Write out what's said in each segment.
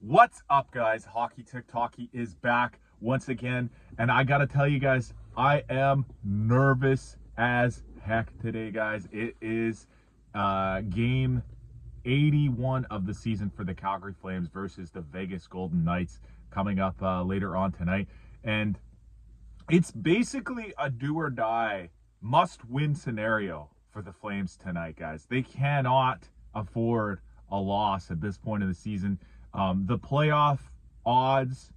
What's up, guys? Hockey TikToky is back once again, and I gotta tell you guys, I am nervous as heck today, guys. It is game 81 of the season for the Calgary Flames versus the Vegas Golden Knights coming up later on tonight, and it's basically a do or die, must-win scenario for the Flames tonight, guys. They cannot afford a loss at this point of the season. The playoff odds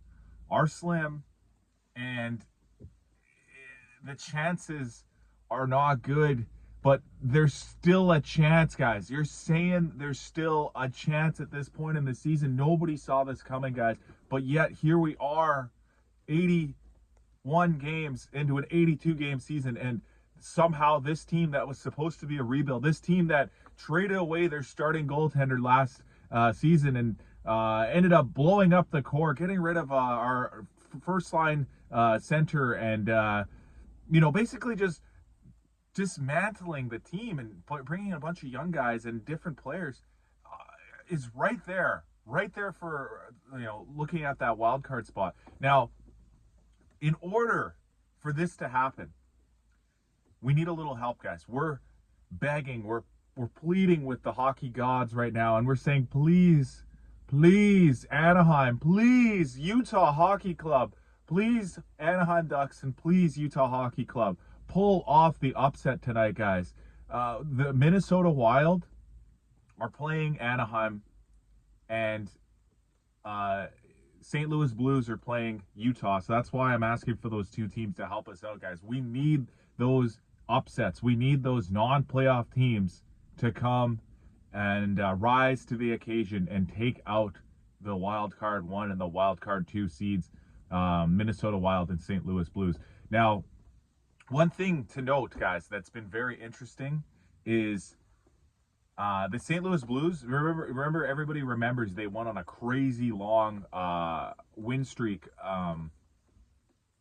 are slim, and the chances are not good, but there's still a chance, guys. You're saying there's still a chance at this point in the season. Nobody saw this coming, guys, but yet here we are, 81 games into an 82-game season, and somehow this team that was supposed to be a rebuild, this team that traded away their starting goaltender last season and ended up blowing up the core, getting rid of our first line center, and basically just dismantling the team and bringing in a bunch of young guys and different players is right there for looking at that wild card spot. Now, in order for this to happen, we need a little help, guys. We're begging, we're pleading with the hockey gods right now, and we're saying, please, Anaheim, please, Utah Hockey Club, please, Anaheim Ducks, and please, Utah Hockey Club, pull off the upset tonight, guys. The Minnesota Wild are playing Anaheim, and St. Louis Blues are playing Utah, so that's why I'm asking for those two teams to help us out, guys. We need those upsets. We need those non-playoff teams to come and rise to the occasion and take out the wild card 1 and the wild card 2 seeds, Minnesota Wild and St. Louis Blues. Now, one thing to note, guys, that's been very interesting is the St. Louis Blues. Remember, everybody remembers they went on a crazy long win streak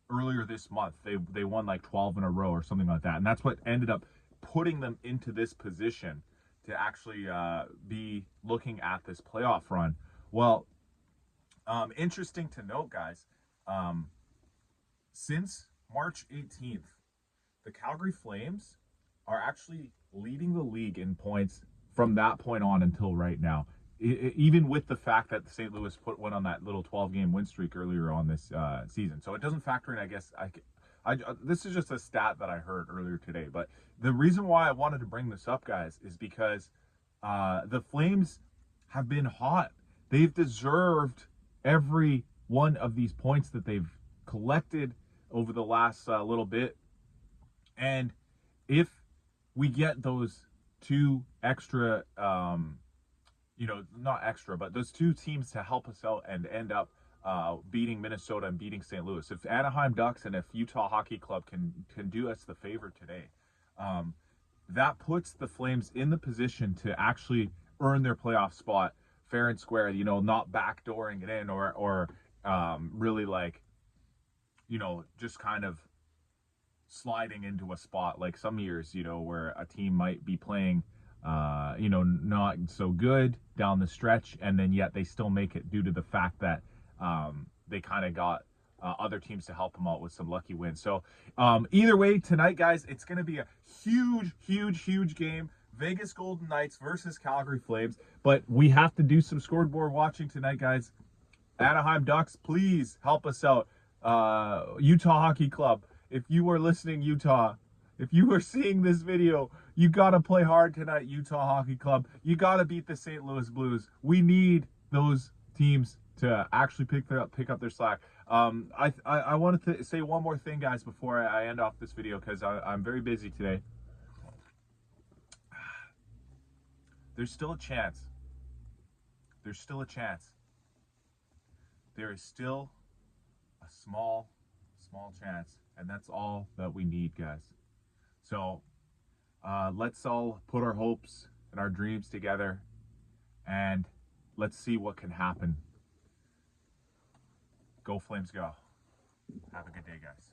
earlier this month. They won like 12 in a row or something like that, and that's what ended up putting them into this position to actually be looking at this playoff run. Well, interesting to note, guys, since March 18th, the Calgary Flames are actually leading the league in points from that point on until right now. Even with the fact that St. Louis went on that little 12-game win streak earlier on this season. So it doesn't factor in, I guess. This is just a stat that I heard earlier today. But the reason why I wanted to bring this up, guys, is because the Flames have been hot. They've deserved every one of these points that they've collected over the last little bit. And if we get those two extra, not extra, but those two teams to help us out and end up beating Minnesota and beating St. Louis. If Anaheim Ducks and if Utah Hockey Club can do us the favor today, that puts the Flames in the position to actually earn their playoff spot fair and square, not backdooring it in or really just kind of sliding into a spot like some years, where a team might be playing not so good down the stretch, and then yet they still make it due to the fact that they kind of got other teams to help them out with some lucky wins. So either way, tonight, guys, it's going to be a huge game. Vegas Golden Knights versus Calgary Flames. But we have to do some scoreboard watching tonight, guys. Anaheim Ducks, please help us out. Utah Hockey Club, if you are listening, Utah, if you are seeing this video, you got to play hard tonight, Utah Hockey Club. You got to beat the St. Louis Blues. We need those teams to actually pick up their slack. I wanted to say one more thing, guys, before I end off this video, because I'm very busy today. There's still a chance. There's still a chance. There is still a small chance, and that's all that we need, guys. So let's all put our hopes and our dreams together, and let's see what can happen. Go Flames, go. Have a good day, guys.